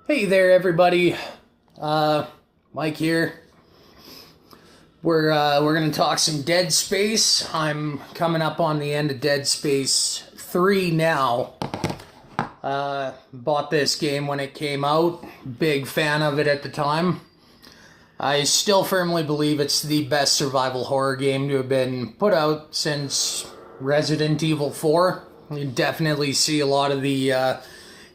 Hey there, everybody. Mike here. We're gonna talk some Dead Space. I'm coming up on the end of Dead Space 3 now. Bought this game when it came out. Big fan of it at the time. I still firmly believe it's the best survival horror game to have been put out since Resident Evil 4. You definitely see a lot of the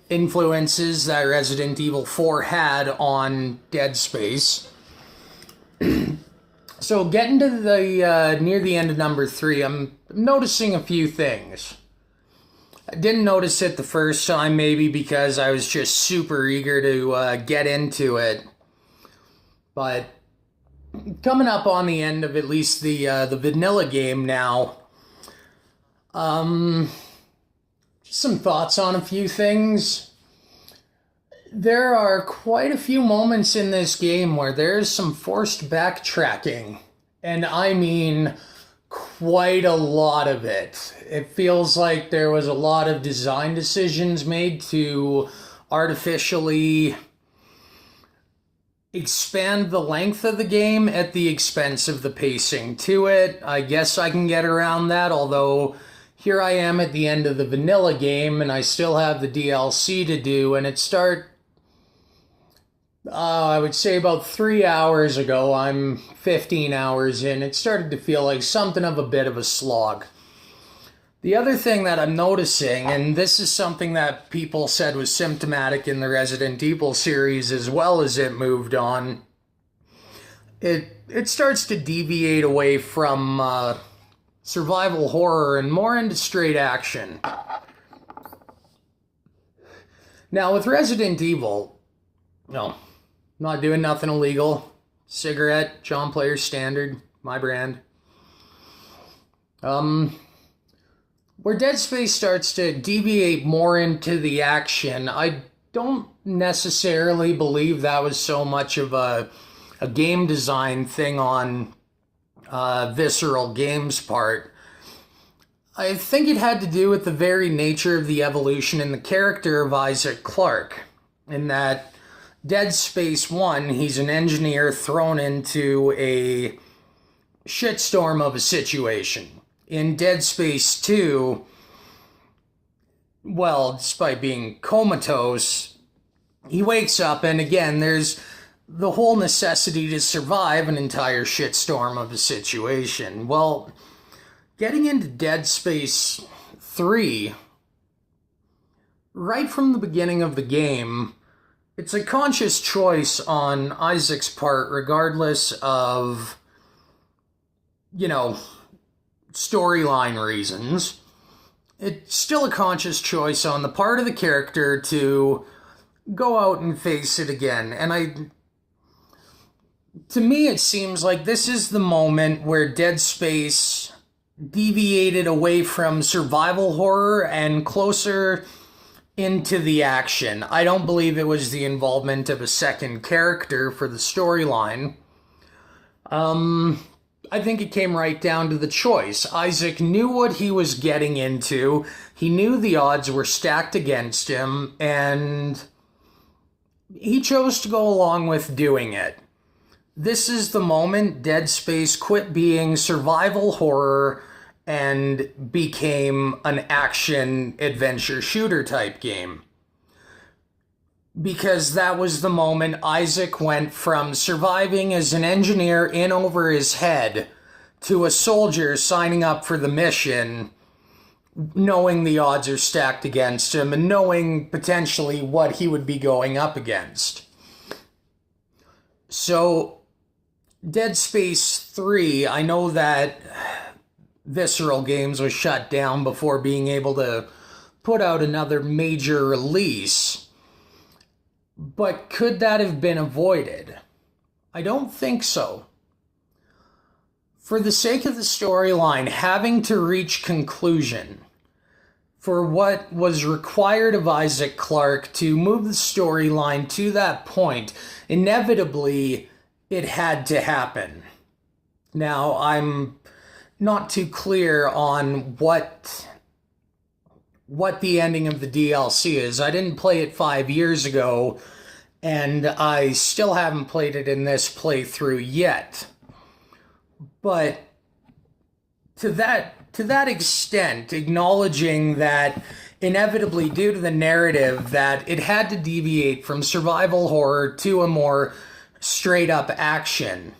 influences that Resident Evil 4 had on Dead Space. So getting to the near the end of number 3, I'm noticing a few things. I didn't notice it the first time, maybe because I was just super eager to get into it. But coming up on the end of at least the vanilla game now, just some thoughts on a few things. There are quite a few moments in this game where there's some forced backtracking. And I mean quite a lot of it. It feels like there was a lot of design decisions made to artificially expand the length of the game at the expense of the pacing to it. I guess I can get around that, although here I am at the end of the vanilla game and I still have the DLC to do, and I would say about 3 hours ago, I'm 15 hours in, it started to feel like something of a bit of a slog. The other thing that I'm noticing, and this is something that people said was symptomatic in the Resident Evil series as well as it moved on, it starts to deviate away from survival horror and more into straight action. Now with Resident Evil, no, not doing nothing illegal. Cigarette, John Player's Standard, my brand. Where Dead Space starts to deviate more into the action, I don't necessarily believe that was so much of a game design thing on Visceral Games' part. I think it had to do with the very nature of the evolution in the character of Isaac Clarke, in that Dead Space 1, he's an engineer thrown into a shitstorm of a situation. In Dead Space 2, well, despite being comatose, he wakes up, and again, there's the whole necessity to survive an entire shitstorm of a situation. Well, getting into Dead Space 3, right from the beginning of the game, it's a conscious choice on Isaac's part, regardless of, storyline reasons. It's still a conscious choice on the part of the character to go out and face it again. And to me, it seems like this is the moment where Dead Space deviated away from survival horror and closer into the action. I don't believe it was the involvement of a second character for the storyline. I think it came right down to the choice. Isaac knew what he was getting into. He knew the odds were stacked against him, and he chose to go along with doing it. This is the moment Dead Space quit being survival horror and became an action adventure shooter type game. Because that was the moment Isaac went from surviving as an engineer in over his head to a soldier signing up for the mission, knowing the odds are stacked against him and knowing potentially what he would be going up against. So, Dead Space 3, I know that Visceral Games was shut down before being able to put out another major release. But could that have been avoided? I don't think so. For the sake of the storyline having to reach conclusion, for what was required of Isaac Clarke to move the storyline to that point, inevitably it had to happen. Now, I'm not too clear on what the ending of the DLC is. I didn't play it 5 years ago, and I still haven't played it in this playthrough yet. But to that extent, acknowledging that inevitably, due to the narrative, that it had to deviate from survival horror to a more straight up action.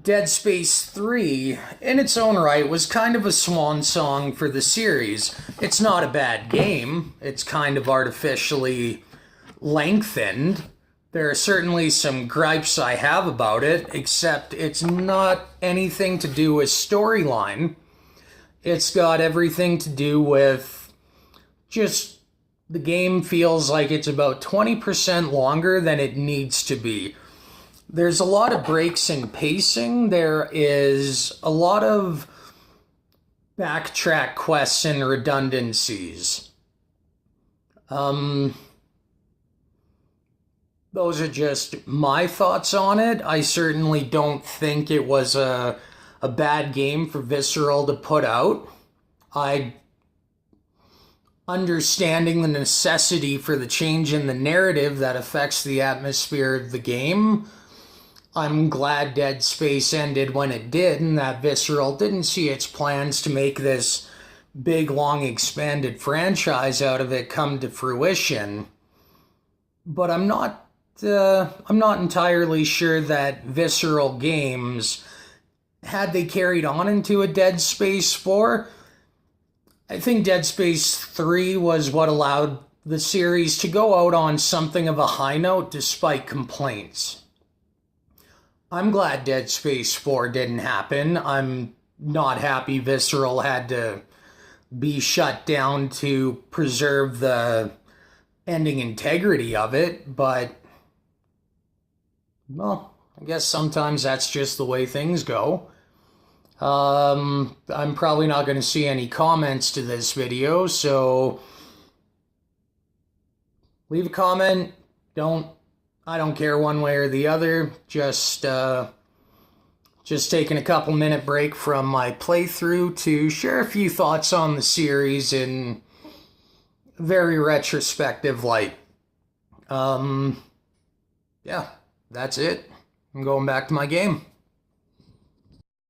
Dead Space 3, in its own right, was kind of a swan song for the series. It's not a bad game. It's kind of artificially lengthened. There are certainly some gripes I have about it, except it's not anything to do with storyline. It's got everything to do with just the game feels like it's about 20% longer than it needs to be. There's a lot of breaks in pacing. There is a lot of backtrack quests and redundancies. Those are just my thoughts on it. I certainly don't think it was a bad game for Visceral to put out. Understanding the necessity for the change in the narrative that affects the atmosphere of the game, I'm glad Dead Space ended when it did, and that Visceral didn't see its plans to make this big, long, expanded franchise out of it come to fruition. But I'm not entirely sure that Visceral Games, had they carried on into a Dead Space 4, I think Dead Space 3 was what allowed the series to go out on something of a high note despite complaints. I'm glad Dead Space 4 didn't happen. I'm not happy Visceral had to be shut down to preserve the ending integrity of it, but, well, I guess sometimes that's just the way things go. I'm probably not going to see any comments to this video, so leave a comment. I don't care one way or the other. Just taking a couple minute break from my playthrough to share a few thoughts on the series in very retrospective light. Yeah, that's it. I'm going back to my game.